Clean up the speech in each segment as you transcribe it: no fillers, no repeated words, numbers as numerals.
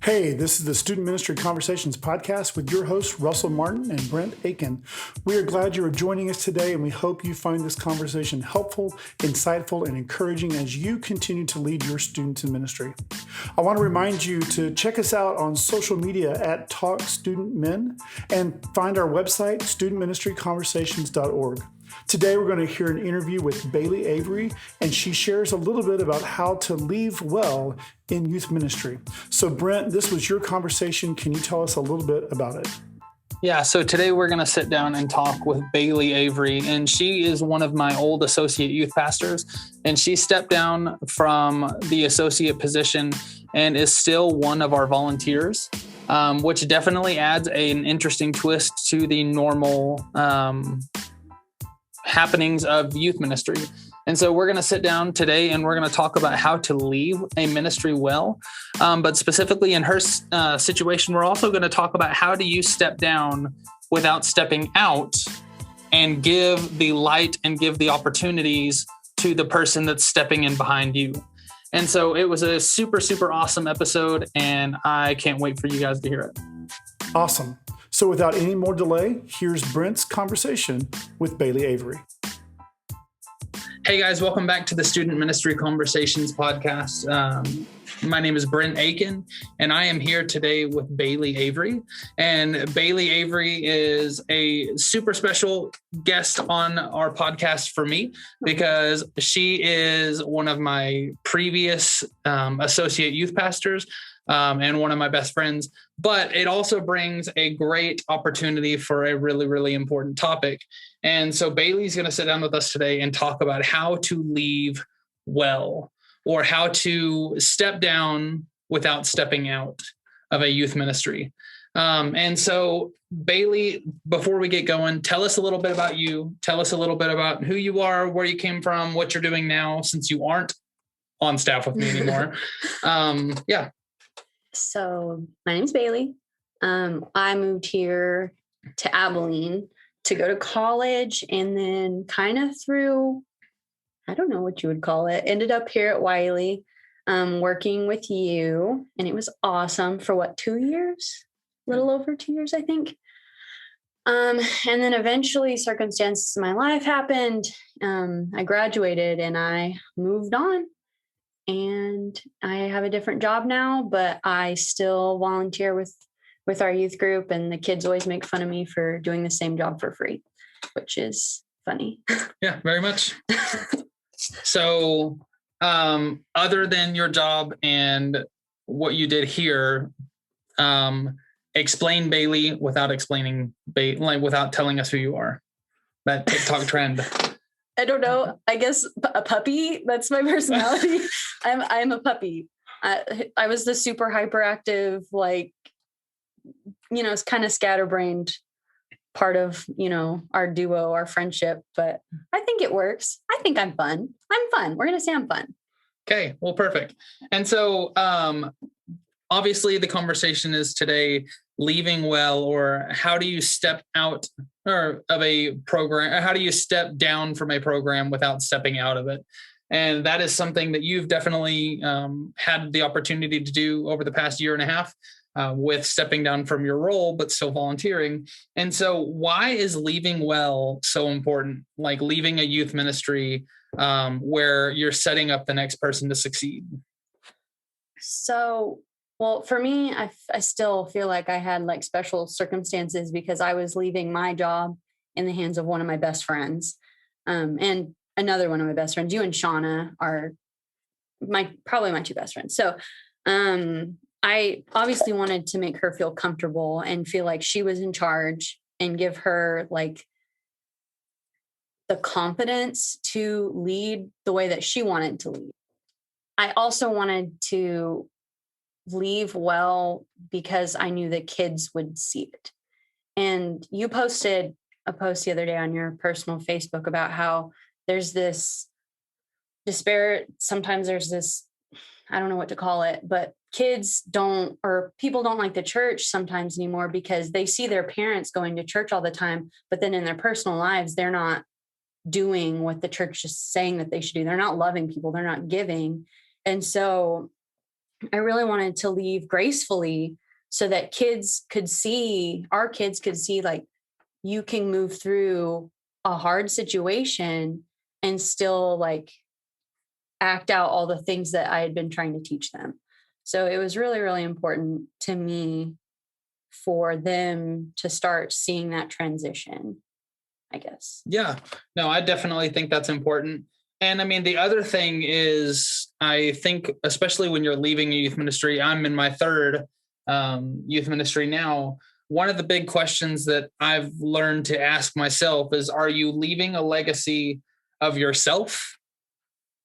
Hey, this is the Student Ministry Conversations podcast with your hosts, Russell Martin and Brent Aiken. We are glad you are joining us today, and we hope you find this conversation helpful, insightful, and encouraging as you continue to lead your students in ministry. I want to remind you to check us out on social media at Talk Student Men and find our website, studentministryconversations.org. Today, we're going to hear an interview with Bayli Avery, and she shares a little bit about how to leave well in youth ministry. So, Brent, this was your conversation. Can you tell us a little bit about it? Yeah, so today we're going to sit down and talk with Bayli Avery, and she is one of my old associate youth pastors, and she stepped down from the associate position and is still one of our volunteers, which definitely adds an interesting twist to the normal happenings of youth ministry. And so we're going to sit down today and we're going to talk about how to leave a ministry well. But specifically in her situation, we're also going to talk about how do you step down without stepping out and give the light and give the opportunities to the person that's stepping in behind you. And so it was a super, super awesome episode, and I can't wait for you guys to hear it. Awesome. So without any more delay, here's Brent's conversation with Bayli Avery. Hey guys, welcome back to the Student Ministry Conversations podcast. My name is Brent Aiken, and I am here today with Bayli Avery. And Bayli Avery is a super special guest on our podcast for me because she is one of my previous associate youth pastors. And one of my best friends, but it also brings a great opportunity for a really, really important topic. And so Bayli's going to sit down with us today and talk about how to leave well, or how to step down without stepping out of a youth ministry. And so Bayli, before we get going, tell us a little bit about you. Tell us a little bit about who you are, where you came from, what you're doing now, since you aren't on staff with me anymore. Yeah. So my name's Bayli. I moved here to Abilene to go to college, and then kind of through, I don't know what you would call it, ended up here at Wiley, working with you. And it was awesome for 2 years, a little over 2 years, I think. And then eventually circumstances in my life happened. I graduated and I moved on. And I have a different job now, but I still volunteer with our youth group, and the kids always make fun of me for doing the same job for free, which is funny. Yeah, very much. So other than your job and what you did here, explain Bayli without explaining without telling us who you are. That TikTok trend. I don't know. I guess a puppy. That's my personality. I'm a puppy. I was the super hyperactive, it's kind of scatterbrained part of, our duo, our friendship. But I think it works. I think I'm fun. I'm fun. We're going to say I'm fun. Okay. Well, perfect. And so obviously the conversation is today leaving well, or how do you step out of a program, or how do you step down from a program without stepping out of it? And that is something that you've definitely had the opportunity to do over the past year and a half with stepping down from your role, but still volunteering. And so why is leaving well so important? Like leaving a youth ministry where you're setting up the next person to succeed? So, well, for me, I still feel like I had special circumstances because I was leaving my job in the hands of one of my best friends. And another one of my best friends, you and Shauna, are probably my two best friends. So I obviously wanted to make her feel comfortable and feel like she was in charge, and give her the confidence to lead the way that she wanted to lead. I also wanted to leave well because I knew the kids would see it. And you posted a post the other day on your personal Facebook about how there's this sometimes there's this, I don't know what to call it, but people don't like the church sometimes anymore because they see their parents going to church all the time, but then in their personal lives, they're not doing what the church is saying that they should do. They're not loving people. They're not giving. And so I really wanted to leave gracefully so that our kids could see like you can move through a hard situation and still like act out all the things that I had been trying to teach them. So it was really, really important to me for them to start seeing that transition, I guess. Yeah, no, I definitely think that's important. And I mean, the other thing is, I think, especially when you're leaving a youth ministry, I'm in my third youth ministry now. One of the big questions that I've learned to ask myself is, are you leaving a legacy of yourself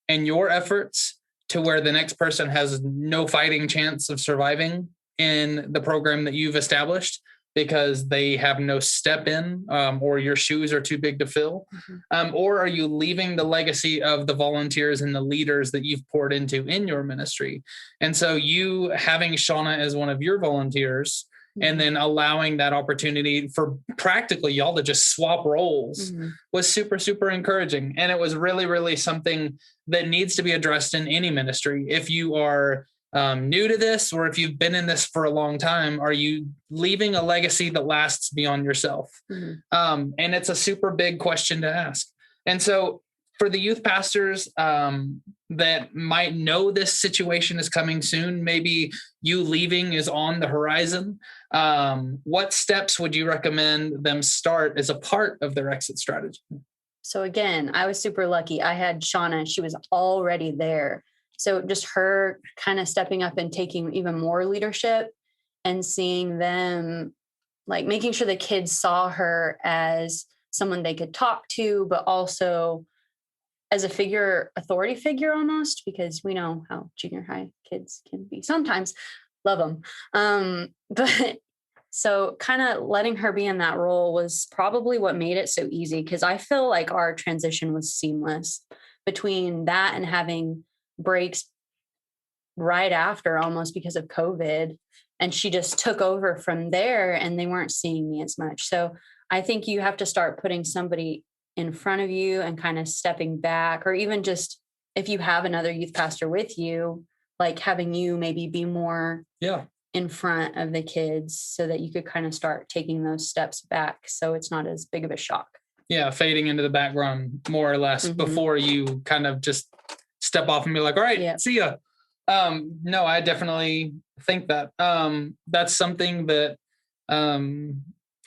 and your efforts to where the next person has no fighting chance of surviving in the program that you've established because they have no step in, or your shoes are too big to fill? Or are you leaving the legacy of the volunteers and the leaders that you've poured into in your ministry? And so you having Shauna as one of your volunteers and then allowing that opportunity for practically y'all to just swap roles was super, super encouraging. And it was really, really something that needs to be addressed in any ministry. If you are new to this, or if you've been in this for a long time, are you leaving a legacy that lasts beyond yourself? And it's a super big question to ask. And so for the youth pastors that might know this situation is coming soon, maybe you leaving is on the horizon, what steps would you recommend them start as a part of their exit strategy? So again, I was super lucky. I had Shauna, she was already there. So just her kind of stepping up and taking even more leadership and seeing them, like making sure the kids saw her as someone they could talk to, but also as a authority figure almost, because we know how junior high kids can be sometimes. Love them. But so kind of letting her be in that role was probably what made it so easy, because I feel like our transition was seamless between that and having breaks right after, almost because of COVID. And she just took over from there and they weren't seeing me as much. So I think you have to start putting somebody in front of you and kind of stepping back, or even just if you have another youth pastor with you, like having you maybe be more in front of the kids so that you could kind of start taking those steps back. So it's not as big of a shock. Yeah. Fading into the background more or less before you kind of just step off and be like, all right, see ya. No, I definitely think that that's something that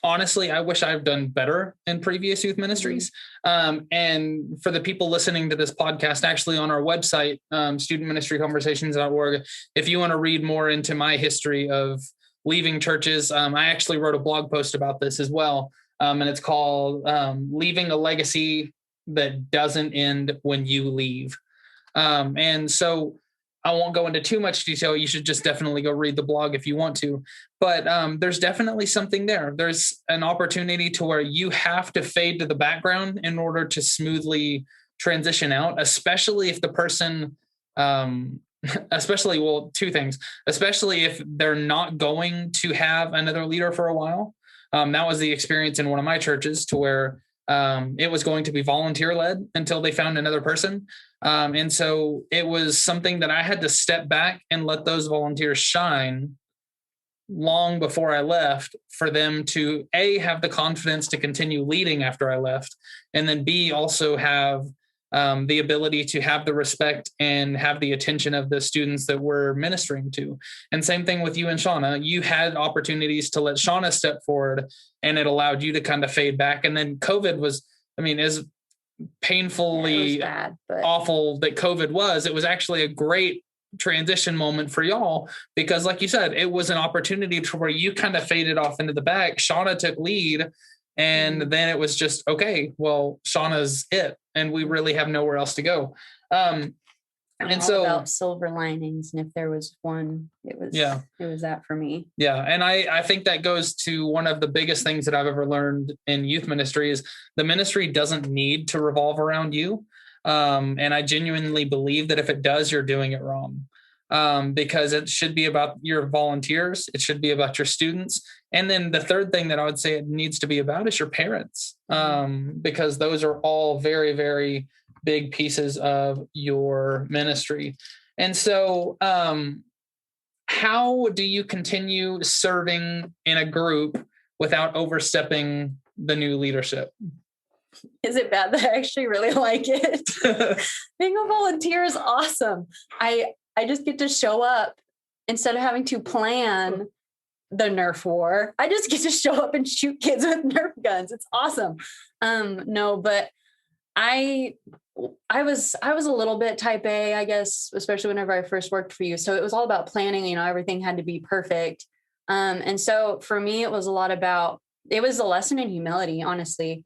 honestly, I wish I've done better in previous youth ministries. And for the people listening to this podcast, actually on our website, studentministryconversations.org, if you want to read more into my history of leaving churches, I actually wrote a blog post about this as well. And it's called Leaving a Legacy That Doesn't End When You Leave. And so I won't go into too much detail. You should just definitely go read the blog if you want to. But there's definitely something there. There's an opportunity to where you have to fade to the background in order to smoothly transition out, especially if the person, two things, especially if they're not going to have another leader for a while. That was the experience in one of my churches, to where it was going to be volunteer led until they found another person. And so it was something that I had to step back and let those volunteers shine long before I left, for them to A, have the confidence to continue leading after I left, and then B, also have the ability to have the respect and have the attention of the students that we're ministering to. And same thing with you and Shauna. You had opportunities to let Shauna step forward, and it allowed you to kind of fade back. And then COVID was, as painfully awful that COVID was, it was actually a great transition moment for y'all, because like you said, it was an opportunity to where you kind of faded off into the back. Shauna took lead, and then it was just, okay, well, Shauna's it, and we really have nowhere else to go. And so about silver linings, and if there was one, it was that for me. Yeah. And I think that goes to one of the biggest things that I've ever learned in youth ministry is the ministry doesn't need to revolve around you. And I genuinely believe that if it does, you're doing it wrong. Because it should be about your volunteers. It should be about your students. And then the third thing that I would say it needs to be about is your parents. Because those are all very, very big pieces of your ministry. And so how do you continue serving in a group without overstepping the new leadership? Is it bad that I actually really like it? Being a volunteer is awesome. I just get to show up instead of having to plan the Nerf war. I just get to show up and shoot kids with Nerf guns. It's awesome. No, but I was a little bit type A, I guess, especially whenever I first worked for you. So it was all about planning, everything had to be perfect. And so for me, it was a lesson in humility, honestly.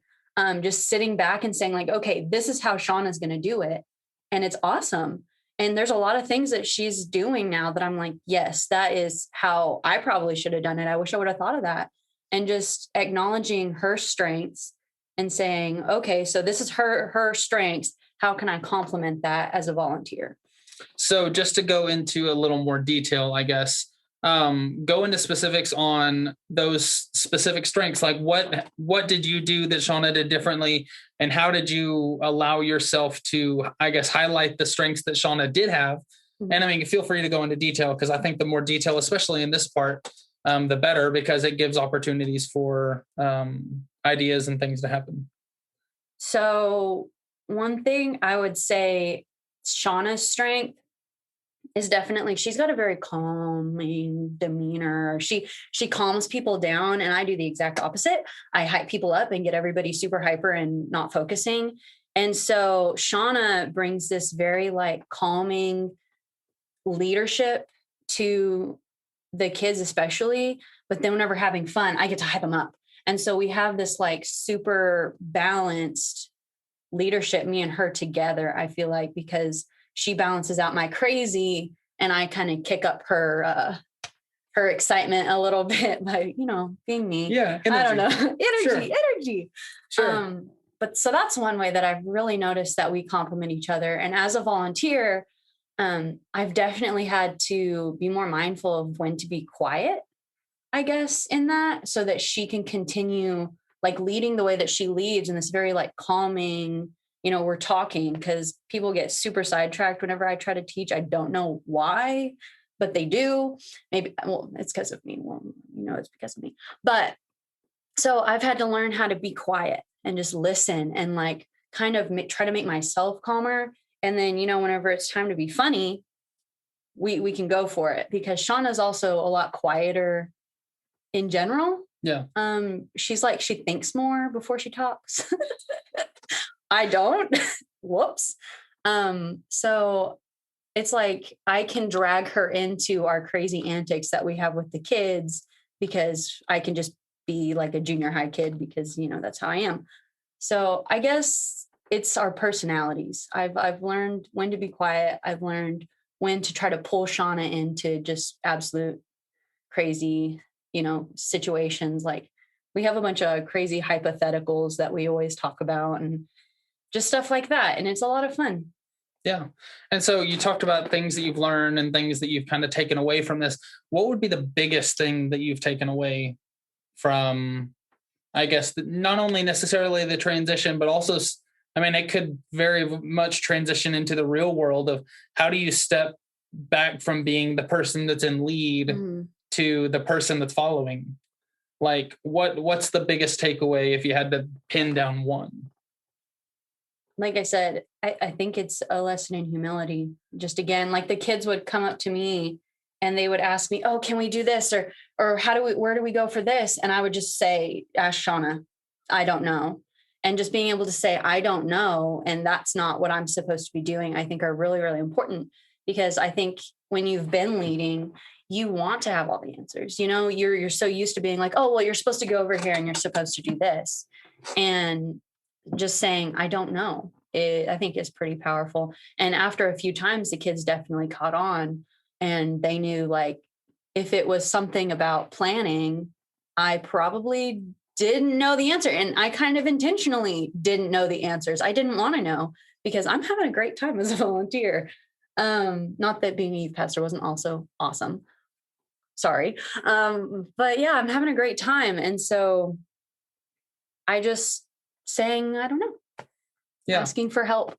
Just sitting back and saying like, okay, this is how Shauna's going to do it. And it's awesome. And there's a lot of things that she's doing now that I'm like, yes, that is how I probably should have done it. I wish I would have thought of that. And just acknowledging her strengths and saying, okay, so this is her strengths. How can I complement that as a volunteer? So just to go into a little more detail, I guess, go into specifics on those specific strengths. Like what did you do that Shauna did differently? And how did you allow yourself to, I guess, highlight the strengths that Shauna did have? Mm-hmm. And I mean, feel free to go into detail, because I think the more detail, especially in this part, the better, because it gives opportunities for ideas and things to happen. So one thing I would say Shauna's strength is definitely, she's got a very calming demeanor. She calms people down, and I do the exact opposite. I hype people up and get everybody super hyper and not focusing. And so Shauna brings this very like calming leadership to the kids, especially, but then whenever having fun, I get to hype them up. And so we have this like super balanced leadership, me and her together, I feel like, because she balances out my crazy and I kind of kick up her excitement a little bit by, being me. Yeah. Energy. I don't know. Energy. Sure. But so that's one way that I've really noticed that we complement each other. And as a volunteer, I've definitely had to be more mindful of when to be quiet, I guess, in that, so that she can continue like leading the way that she leads in this very like calming, we're talking, because people get super sidetracked whenever I try to teach. I don't know why, but they do. Maybe, it's because of me. It's because of me. But so I've had to learn how to be quiet and just listen and like kind of try to make myself calmer. And then, whenever it's time to be funny, we can go for it, because Shauna's also a lot quieter in general. Yeah. She's like, she thinks more before she talks. I don't. Whoops. So it's like I can drag her into our crazy antics that we have with the kids, because I can just be like a junior high kid, because, that's how I am. So I guess it's our personalities. I've learned when to be quiet. I've learned when to try to pull Shauna into just absolute crazy, situations. Like we have a bunch of crazy hypotheticals that we always talk about and just stuff like that. And it's a lot of fun. Yeah. And so you talked about things that you've learned and things that you've kind of taken away from this. What would be the biggest thing that you've taken away from, I guess, not only necessarily the transition, but also, it could very much transition into the real world of how do you step back from being the person that's in lead mm-hmm. to the person that's following? Like what's the biggest takeaway if you had to pin down one? Like I said, I think it's a lesson in humility. Just again, like the kids would come up to me and they would ask me, oh, can we do this? Or where do we go for this? And I would just say, ask Shauna, I don't know. And just being able to say, I don't know, and that's not what I'm supposed to be doing, I think are really, really important, because I think when you've been leading, you want to have all the answers. You're so used to being like, oh, well, you're supposed to go over here and you're supposed to do this. And just saying, I don't know, I think is pretty powerful. And after a few times, the kids definitely caught on, and they knew, like, if it was something about planning, I probably didn't know the answer. And I kind of intentionally didn't know the answers. I didn't want to know, because I'm having a great time as a volunteer. Not that being a youth pastor wasn't also awesome. Sorry. But yeah, I'm having a great time. And so I just saying, I don't know. Yeah. Asking for help.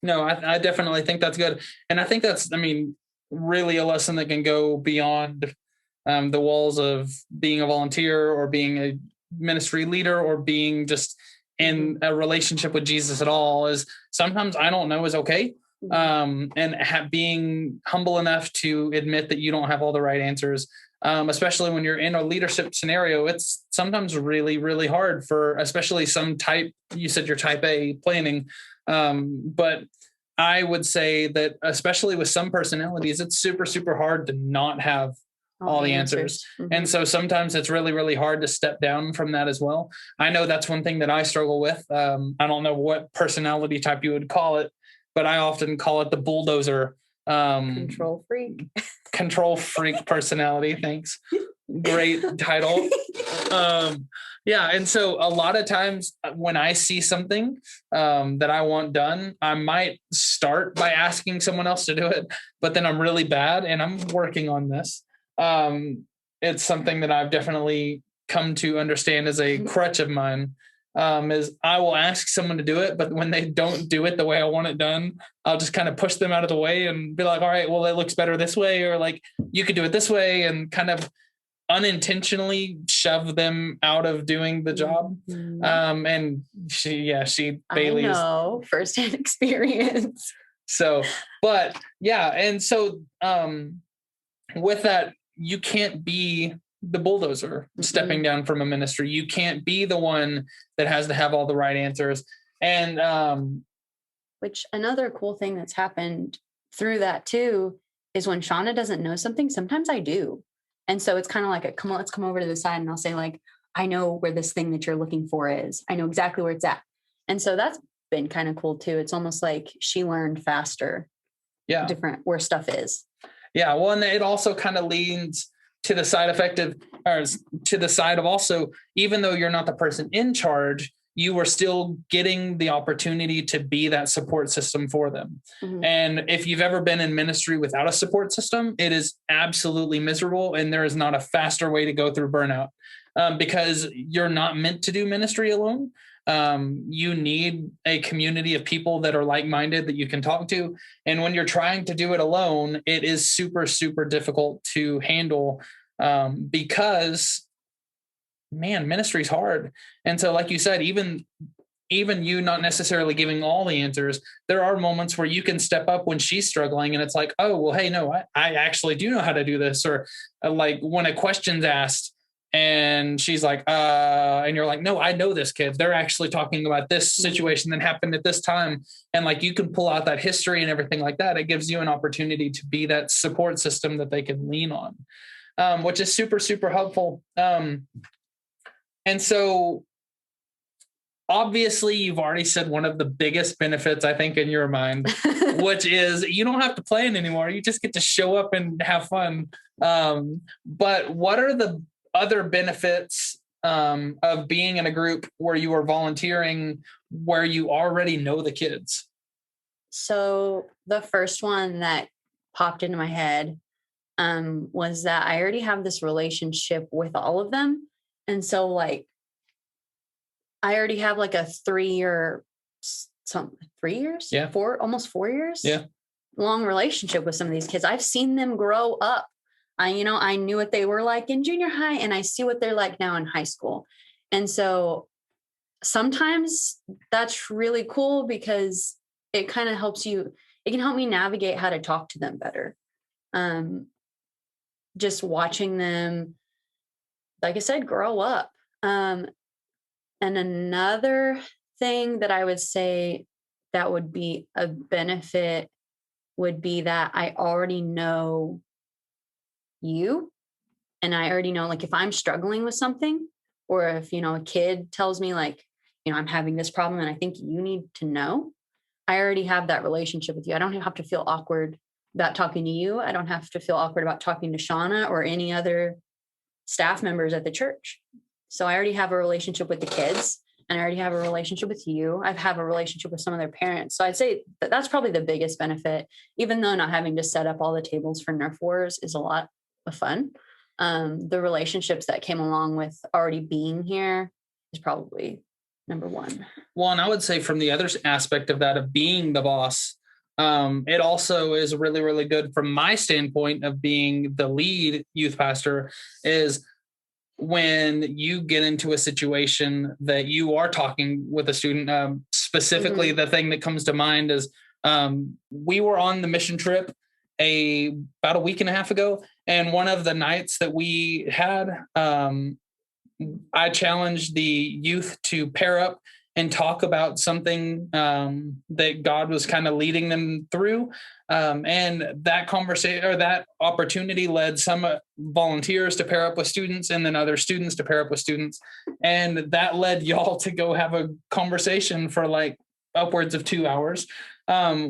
No, I definitely think that's good. And I think that's, really a lesson that can go beyond the walls of being a volunteer or being a ministry leader or being just in a relationship with Jesus at all. Is sometimes I don't know is okay. And being humble enough to admit that you don't have all the right answers, especially when you're in a leadership scenario. It's sometimes really, really hard for, especially you said you're type A planning. But I would say that especially with some personalities, it's super, super hard to not have all the answers. And so sometimes it's really, really hard to step down from that as well. I know that's one thing that I struggle with. I don't know what personality type you would call it, but I often call it the bulldozer. Control freak personality. Thanks. Great title. Yeah. And so a lot of times when I see something that I want done, I might start by asking someone else to do it, but then I'm really bad and I'm working on this. It's something that I've definitely come to understand as a crutch of mine. Is I will ask someone to do it, but when they don't do it the way I want it done, I'll just kind of push them out of the way and be like, all right, well, it looks better this way, or like you could do it this way, and kind of unintentionally shove them out of doing the job. And Bayli, I know firsthand experience. So, but yeah. And so, with that, you can't be the bulldozer stepping down from a ministry. You can't be the one that has to have all the right answers. And which another cool thing that's happened through that too is when Shauna doesn't know something, sometimes I do. And so it's kind of like let's come over to the side and I'll say like, I know where this thing that you're looking for is. I know exactly where it's at. And so that's been kind of cool too. It's almost like she learned faster. Yeah. Different where stuff is. Yeah. Well, and it also kind of leans to the side of also, even though you're not the person in charge, you are still getting the opportunity to be that support system for them. And if you've ever been in ministry without a support system, it is absolutely miserable. And there is not a faster way to go through burnout because you're not meant to do ministry alone. You need a community of people that are like-minded that you can talk to. And when you're trying to do it alone, it is super, super difficult to handle because, man, ministry is hard. And so, like you said, even you not necessarily giving all the answers, there are moments where you can step up when she's struggling and it's like, oh, well, hey, no, I actually do know how to do this. Or like when a question's asked, and she's like, and you're like, no, I know this kid. They're actually talking about this situation that happened at this time. And like, you can pull out that history and everything like that. It gives you an opportunity to be that support system that they can lean on, which is super, super helpful. And so obviously you've already said one of the biggest benefits, I think, in your mind, which is you don't have to plan anymore. You just get to show up and have fun. But what are the other benefits of being in a group where you are volunteering, where you already know the kids? So the first one that popped into my head was that I already have this relationship with all of them. And so like, I already have like a 3 years? Yeah. Almost 4 years. Yeah. Long relationship with some of these kids. I've seen them grow up. I knew what they were like in junior high and I see what they're like now in high school. And so sometimes that's really cool because it kind of helps you. It can help me navigate how to talk to them better. Just watching them, like I said, grow up. And another thing that I would say that would be a benefit would be that I already know you. And I already know, like, if I'm struggling with something, or if, a kid tells me like, I'm having this problem and I think you need to know, I already have that relationship with you. I don't have to feel awkward about talking to you. I don't have to feel awkward about talking to Shauna or any other staff members at the church. So I already have a relationship with the kids and I already have a relationship with you. I have a relationship with some of their parents. So I'd say that's probably the biggest benefit, even though not having to set up all the tables for Nerf Wars is a lot of fun. The relationships that came along with already being here is probably number one. Well, and I would say from the other aspect of that, of being the boss, It also is really, really good from my standpoint of being the lead youth pastor is when you get into a situation that you are talking with a student, specifically the thing that comes to mind is we were on the mission trip about a week and a half ago. And one of the nights that we had, I challenged the youth to pair up and talk about something that God was kind of leading them through. And that conversation or that opportunity led some volunteers to pair up with students and then other students to pair up with students. And that led y'all to go have a conversation for like upwards of 2 hours,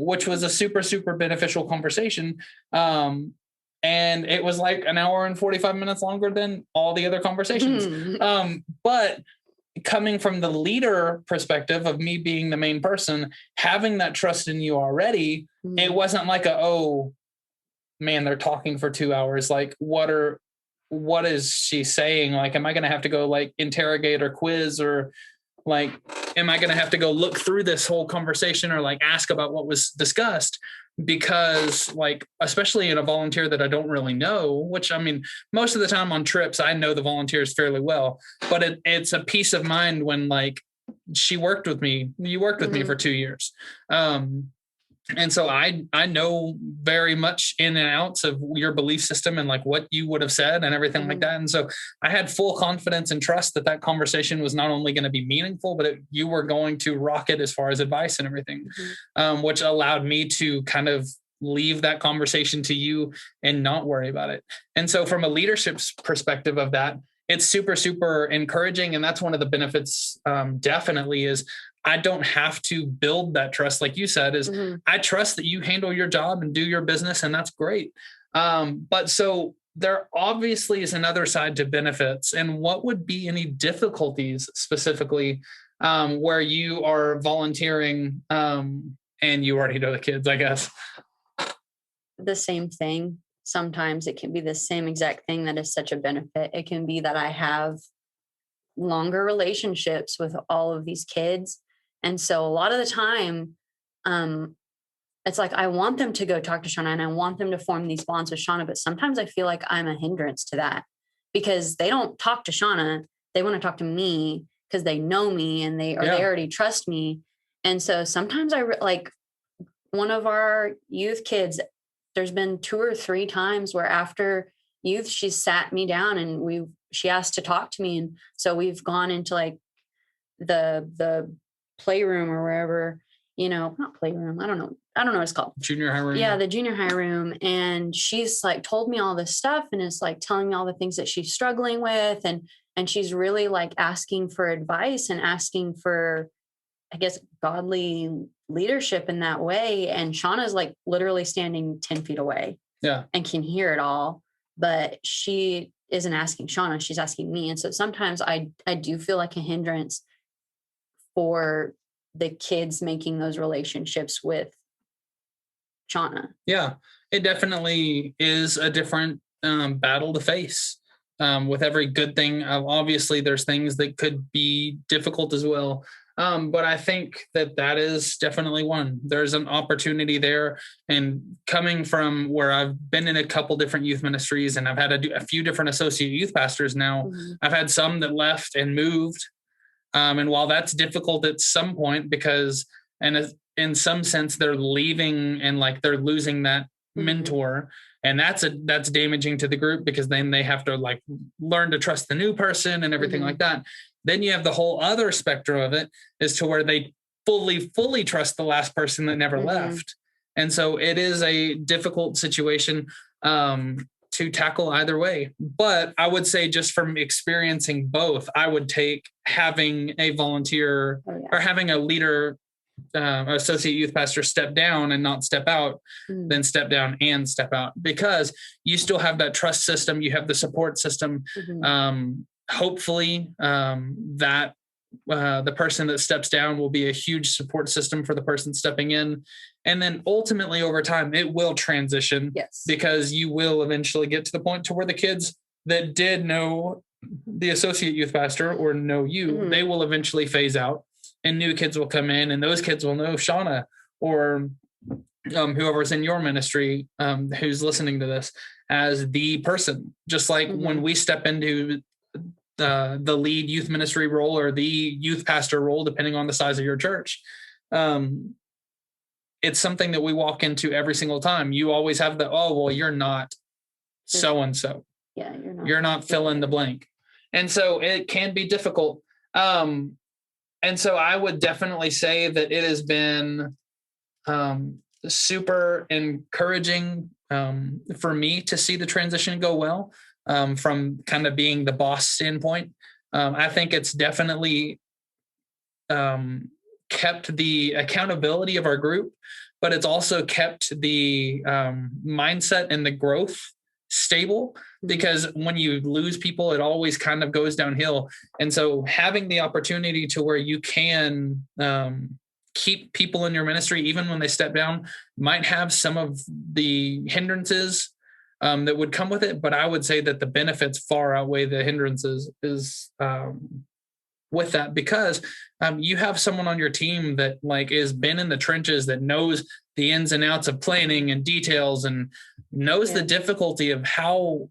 which was a super, super beneficial conversation. And it was like an hour and 45 minutes longer than all the other conversations. But coming from the leader perspective of me being the main person, having that trust in you already, it wasn't like oh man, they're talking for 2 hours. Like, what is she saying? Like, am I going to have to go like interrogate or quiz, or like, am I going to have to go look through this whole conversation or like ask about what was discussed? Because like, especially in a volunteer that I don't really know, which I mean, most of the time on trips, I know the volunteers fairly well, but it's a peace of mind when like you worked with me for 2 years. And so I know very much in and outs of your belief system and like what you would have said and everything like that. And so I had full confidence and trust that conversation was not only going to be meaningful, but you were going to rock it as far as advice and everything, which allowed me to kind of leave that conversation to you and not worry about it. And so from a leadership perspective of that, it's super, super encouraging. And that's one of the benefits, definitely, is I don't have to build that trust. Like you said, is I trust that you handle your job and do your business, and that's great. But so there obviously is another side to benefits. And what would be any difficulties specifically where you are volunteering and you already know the kids, I guess? The same thing. Sometimes it can be the same exact thing that is such a benefit. It can be that I have longer relationships with all of these kids. And so a lot of the time, it's like, I want them to go talk to Shauna and I want them to form these bonds with Shauna, but sometimes I feel like I'm a hindrance to that because they don't talk to Shauna. They want to talk to me because they know me and they already trust me. And so sometimes like one of our youth kids, there's been 2 or 3 times where after youth, she's sat me down and she asked to talk to me. And so we've gone into like the playroom or wherever, not playroom. I don't know what it's called. Junior high room. Yeah. The junior high room. And she's like told me all this stuff and is like telling me all the things that she's struggling with. And she's really like asking for advice and asking for, I guess, godly leadership in that way. And Shauna's like literally standing 10 feet away and can hear it all, but she isn't asking Shauna, she's asking me. And so sometimes I do feel like a hindrance for the kids making those relationships with Shauna. Yeah, it definitely is a different battle to face with every good thing. Obviously, there's things that could be difficult as well. But I think that is definitely one. There's an opportunity there. And coming from where I've been in a couple different youth ministries and I've had a few different associate youth pastors now, I've had some that left and moved. And while that's difficult at some point because, and in some sense, they're leaving and like they're losing that mentor. And that's damaging to the group because then they have to like learn to trust the new person and everything like that. Then you have the whole other spectrum of it is to where they fully trust the last person that never left. And so it is a difficult situation to tackle either way. But I would say just from experiencing both, I would take having a volunteer or having a leader, associate youth pastor step down and not step out, then step down and step out because you still have that trust system. You have the support system. Hopefully that the person that steps down will be a huge support system for the person stepping in. And then ultimately over time, it will transition because you will eventually get to the point to where the kids that did know the associate youth pastor or know you, they will eventually phase out and new kids will come in and those kids will know Shauna or whoever's in your ministry, who's listening to this, as the person. Just like when we step into the lead youth ministry role or the youth pastor role, depending on the size of your church, it's something that we walk into every single time. You always have the, oh, well, you're not so-and-so. Yeah, you're not fill in the blank. And so it can be difficult. And so I would definitely say that it has been super encouraging for me to see the transition go well, from kind of being the boss standpoint. I think it's definitely kept the accountability of our group, but it's also kept the mindset and the growth stable, because when you lose people, it always kind of goes downhill. And so having the opportunity to where you can keep people in your ministry, even when they step down, might have some of the hindrances that would come with it. But I would say that the benefits far outweigh the hindrances is with that, because you have someone on your team that like has been in the trenches, that knows the ins and outs of planning and details, and knows the difficulty of how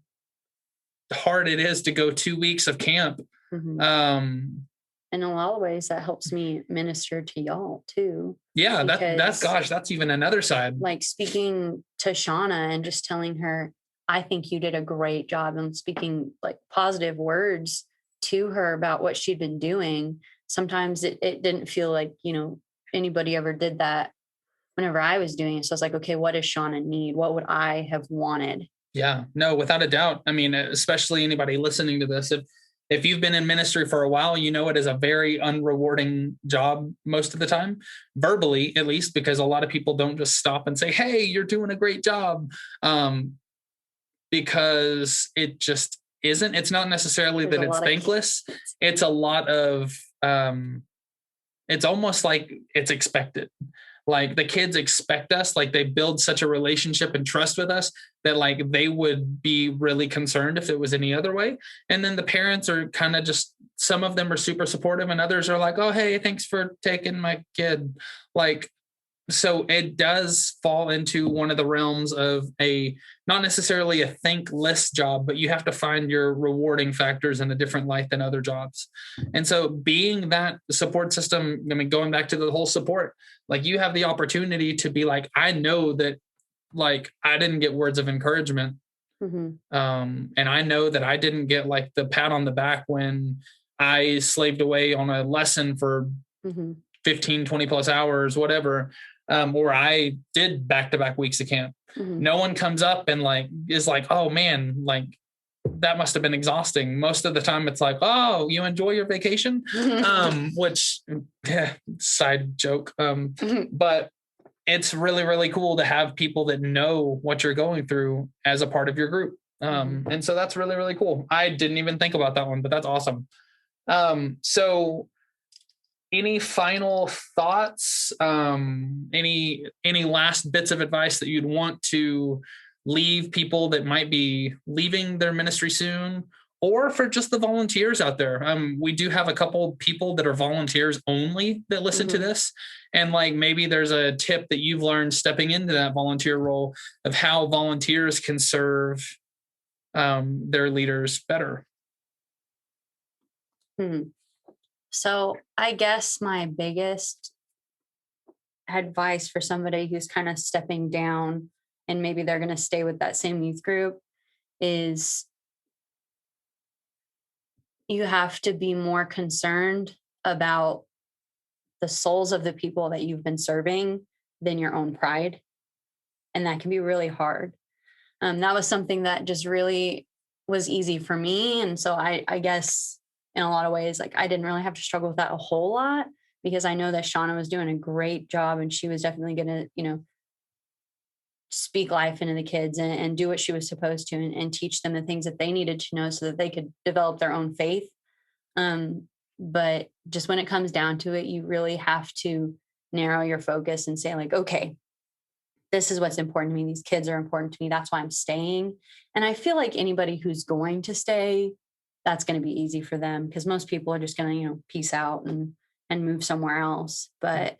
hard it is to go 2 weeks of camp. In a lot of ways, that helps me minister to y'all too. Yeah, that's even another side. Like speaking to Shauna and just telling her, I think you did a great job, and speaking like positive words to her about what she'd been doing. Sometimes it didn't feel like, anybody ever did that whenever I was doing it. So I was like, okay, what does Shauna need? What would I have wanted? Yeah, no, without a doubt. I mean, especially anybody listening to this, if you've been in ministry for a while, it is a very unrewarding job most of the time, verbally, at least, because a lot of people don't just stop and say, hey, you're doing a great job. Because it just isn't. It's not necessarily that it's thankless. It's a lot of, it's almost like it's expected. Like the kids expect us, like they build such a relationship and trust with us that like they would be really concerned if it was any other way. And then the parents are kind of just, some of them are super supportive and others are like, oh, hey, thanks for taking my kid. Like, so it does fall into one of the realms of not necessarily a thankless job, but you have to find your rewarding factors in a different light than other jobs. And so being that support system, going back to the whole support, like you have the opportunity to be like, I know that like I didn't get words of encouragement. And I know that I didn't get like the pat on the back when I slaved away on a lesson for 15, 20 plus hours, whatever. Or I did back-to-back weeks of camp. No one comes up and like is like, oh man, like that must have been exhausting. Most of the time it's like, oh, you enjoy your vacation? Which side joke. But it's really, really cool to have people that know what you're going through as a part of your group. And so that's really, really cool. I didn't even think about that one, but that's awesome. So any final thoughts? Any last bits of advice that you'd want to leave people that might be leaving their ministry soon, or for just the volunteers out there? We do have a couple people that are volunteers only that listen to this. And like, maybe there's a tip that you've learned stepping into that volunteer role of how volunteers can serve their leaders better. So I guess my biggest advice for somebody who's kind of stepping down and maybe they're going to stay with that same youth group is you have to be more concerned about the souls of the people that you've been serving than your own pride. And that can be really hard. That was something that just really was easy for me. And so I guess in a lot of ways, like I didn't really have to struggle with that a whole lot, because I know that Shauna was doing a great job and she was definitely going to, speak life into the kids and do what she was supposed to and teach them the things that they needed to know so that they could develop their own faith. But just when it comes down to it, you really have to narrow your focus and say like, okay, this is what's important to me. These kids are important to me. That's why I'm staying. And I feel like anybody who's going to stay, that's going to be easy for them, because most people are just going to, peace out and move somewhere else. But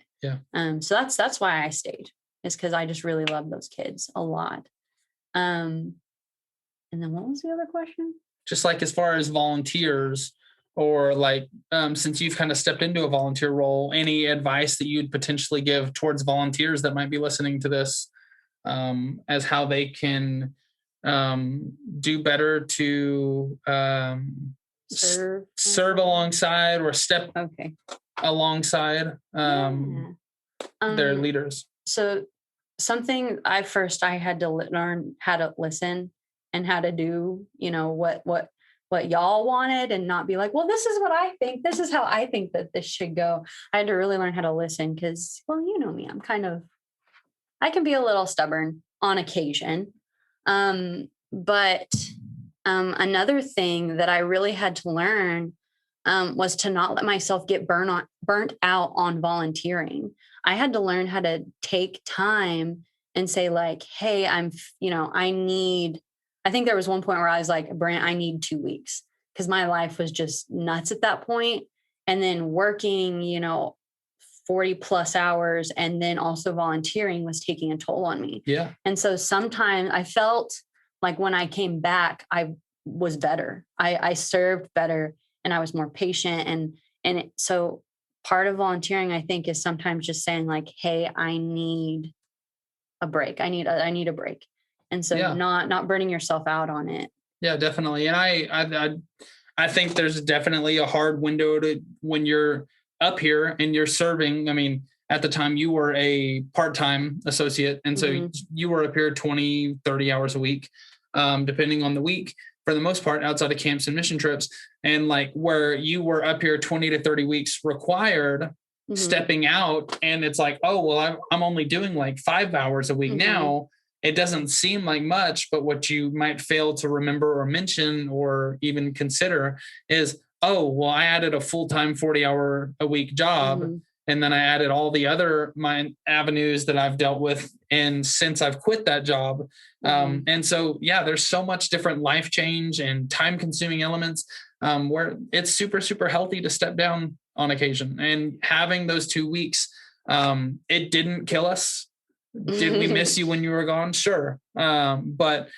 so that's why I stayed, is because I just really love those kids a lot. And then what was the other question? Just like as far as volunteers, or like since you've kind of stepped into a volunteer role, any advice that you'd potentially give towards volunteers that might be listening to this, as how they can do better to serve alongside or step alongside their leaders. So something I had to learn how to listen and how to do, what y'all wanted, and not be like, well, this is what I think. This is how I think that this should go. I had to really learn how to listen because, well, you know me, I can be a little stubborn on occasion. But another thing that I really had to learn was to not let myself get burnt out on volunteering. I had to learn how to take time and say like, hey, I think there was one point where I was like, Brent, I need 2 weeks, because my life was just nuts at that point. And then working, 40 plus hours and then also volunteering was taking a toll on me. Yeah. And so sometimes I felt like when I came back, I was better. I served better and I was more patient. So part of volunteering, I think, is sometimes just saying like, hey, I need a break. I need a break. And so not burning yourself out on it. Yeah, definitely. And I think there's definitely a hard window to when you're up here and you're serving. I mean, at the time you were a part-time associate. And so you were up here 20, 30 hours a week, depending on the week, for the most part, outside of camps and mission trips. And like where you were up here 20 to 30 weeks required, stepping out. And it's like, oh, well, I'm only doing like 5 hours a week now. It doesn't seem like much, but what you might fail to remember or mention or even consider is, oh, well, I added a full-time 40-hour a week job. And then I added all the other my avenues that I've dealt with. And since I've quit that job. And so, there's so much different life change and time consuming elements where it's super, super healthy to step down on occasion. And having those 2 weeks, it didn't kill us. Did we miss you when you were gone? Sure. But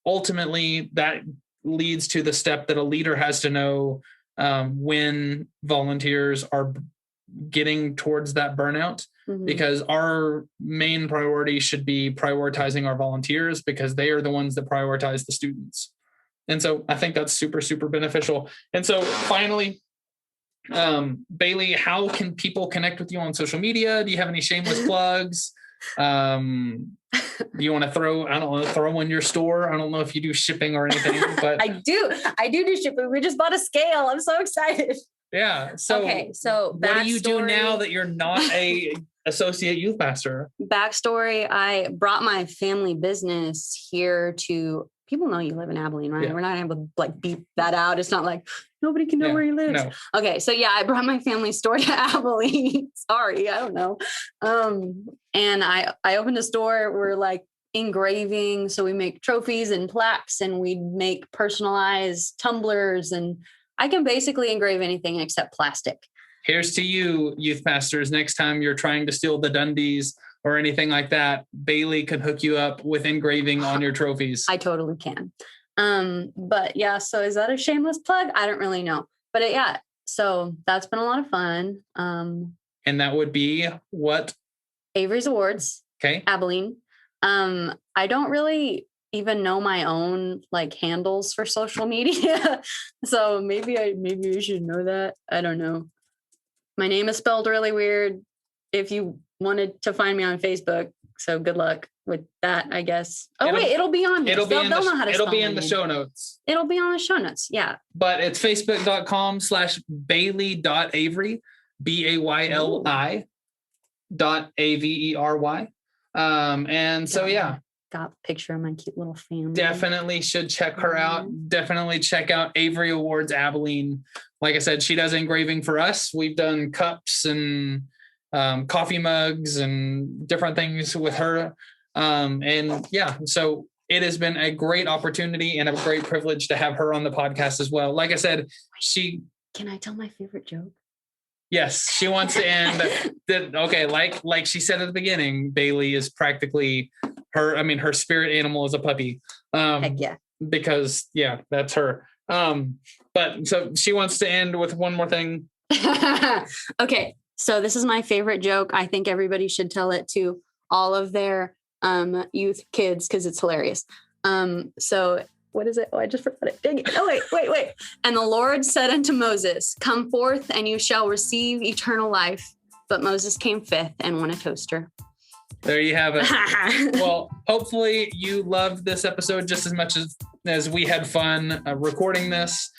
ultimately that leads to the step that a leader has to know when volunteers are getting towards that burnout, because our main priority should be prioritizing our volunteers, because they are the ones that prioritize the students. And so I think that's super, super beneficial. And so finally, Bayli, how can people connect with you on social media? Do you have any shameless plugs? Do you want to throw in your store? I don't know if you do shipping or anything, but I do shipping. We just bought a scale. I'm so excited. Yeah. So, what do you do now that you're not a associate youth pastor? Backstory. I brought my family business here to, people know you live in Abilene, right? Yeah. We're not able to like beep that out. It's not like nobody can know where he lives. No. Okay. So I brought my family store to Abilene. Sorry. I don't know. And I opened a store. We're like engraving. So we make trophies and plaques, and we make personalized tumblers, and I can basically engrave anything except plastic. Here's to you, youth pastors. Next time you're trying to steal the Dundies or anything like that, Bayli could hook you up with engraving on your trophies. I totally can. But so is that a shameless plug? I don't really know. But so that's been a lot of fun. And that would be what? Avery's Awards. Okay. Abilene. I don't really even know my own like handles for social media. So maybe you should know that. I don't know. My name is spelled really weird. If you wanted to find me on Facebook, so good luck with that, I guess. It'll be on here. They'll know how to spell it'll be in the show notes. It'll be on the show notes. Yeah. But it's facebook.com/Bayli.Avery, BAYLI.AVERY. And so, got a picture of my cute little family. Definitely should check her out. Definitely check out Avery Awards Abilene. Like I said, she does engraving for us. We've done cups and coffee mugs and different things with her. So it has been a great opportunity and a great privilege to have her on the podcast as well. Like I said, Can I tell my favorite joke? Yes, she wants to end okay, like she said at the beginning, Bayli is practically her spirit animal is a puppy. Heck yeah. Because that's her. But so she wants to end with one more thing. Okay. So this is my favorite joke. I think everybody should tell it to all of their youth kids because it's hilarious. So what is it? Oh, I just forgot it. Dang it. Oh, wait. And the Lord said unto Moses, come forth and you shall receive eternal life. But Moses came fifth and won a toaster. There you have it. Well, hopefully you loved this episode just as much as we had fun recording this.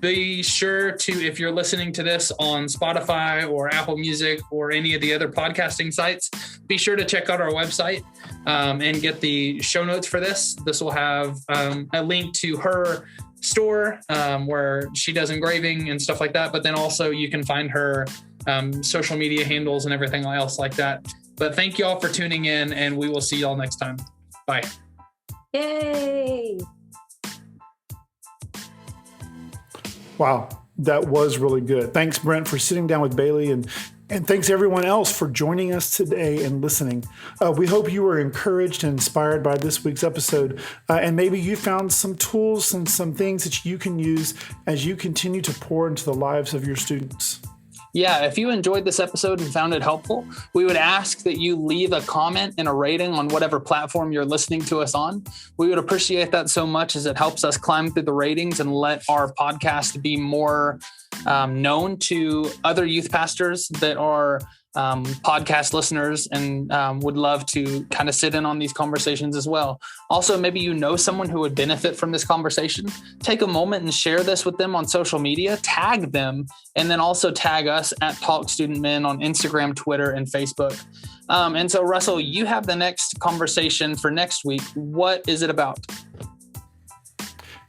Be sure to, if you're listening to this on Spotify or Apple Music or any of the other podcasting sites, be sure to check out our website and get the show notes for this. This will have a link to her store where she does engraving and stuff like that. But then also you can find her social media handles and everything else like that. But thank you all for tuning in, and we will see you all next time. Bye. Yay. Wow, that was really good. Thanks, Brent, for sitting down with Bayli, and thanks everyone else for joining us today and listening. We hope you were encouraged and inspired by this week's episode, and maybe you found some tools and some things that you can use as you continue to pour into the lives of your students. Yeah, if you enjoyed this episode and found it helpful, we would ask that you leave a comment and a rating on whatever platform you're listening to us on. We would appreciate that so much as it helps us climb through the ratings and let our podcast be more known to other youth pastors that are podcast listeners and would love to kind of sit in on these conversations as well. Also, maybe you know someone who would benefit from this conversation. Take a moment and share this with them on social media, tag them, and then also tag us at Talk Student Men on Instagram, Twitter, and Facebook. And so, Russell, you have the next conversation for next week. What is it about?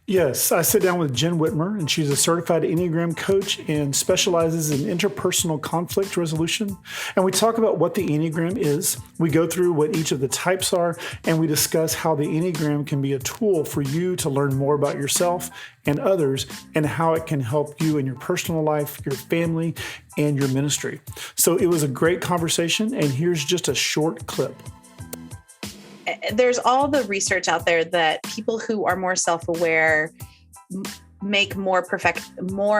Yes, I sit down with Jen Whitmer, and she's a certified Enneagram coach and specializes in interpersonal conflict resolution. And we talk about what the Enneagram is. We go through what each of the types are, and we discuss how the Enneagram can be a tool for you to learn more about yourself and others, and how it can help you in your personal life, your family, and your ministry. So it was a great conversation, and here's just a short clip. There's all the research out there that people who are more self-aware make more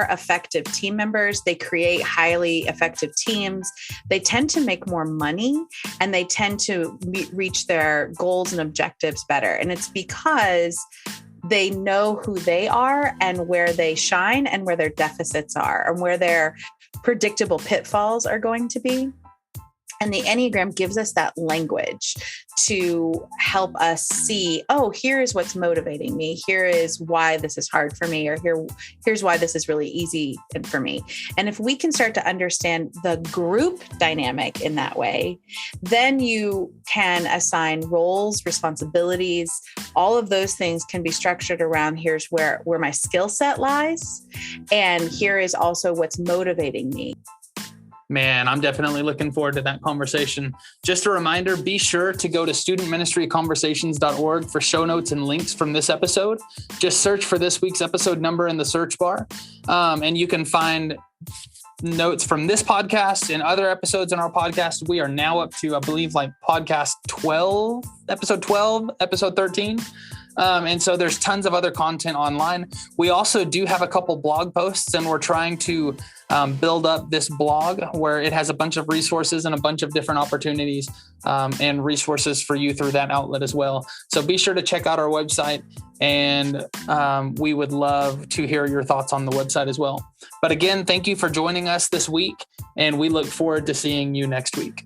effective team members. They create highly effective teams. They tend to make more money, and they tend to reach their goals and objectives better. And it's because they know who they are and where they shine and where their deficits are and where their predictable pitfalls are going to be. And the Enneagram gives us that language to help us see, oh, here's what's motivating me. Here is why this is hard for me, or here's why this is really easy for me. And if we can start to understand the group dynamic in that way, then you can assign roles, responsibilities. All of those things can be structured around here's where my skill set lies. And here is also what's motivating me. Man, I'm definitely looking forward to that conversation. Just a reminder, be sure to go to studentministryconversations.org for show notes and links from this episode. Just search for this week's episode number in the search bar, and you can find notes from this podcast and other episodes in our podcast. We are now up to, I believe, like podcast 12, episode 12, episode 13. And so there's tons of other content online. We also do have a couple blog posts, and we're trying to build up this blog where it has a bunch of resources and a bunch of different opportunities and resources for you through that outlet as well. So be sure to check out our website, and we would love to hear your thoughts on the website as well. But again, thank you for joining us this week, and we look forward to seeing you next week.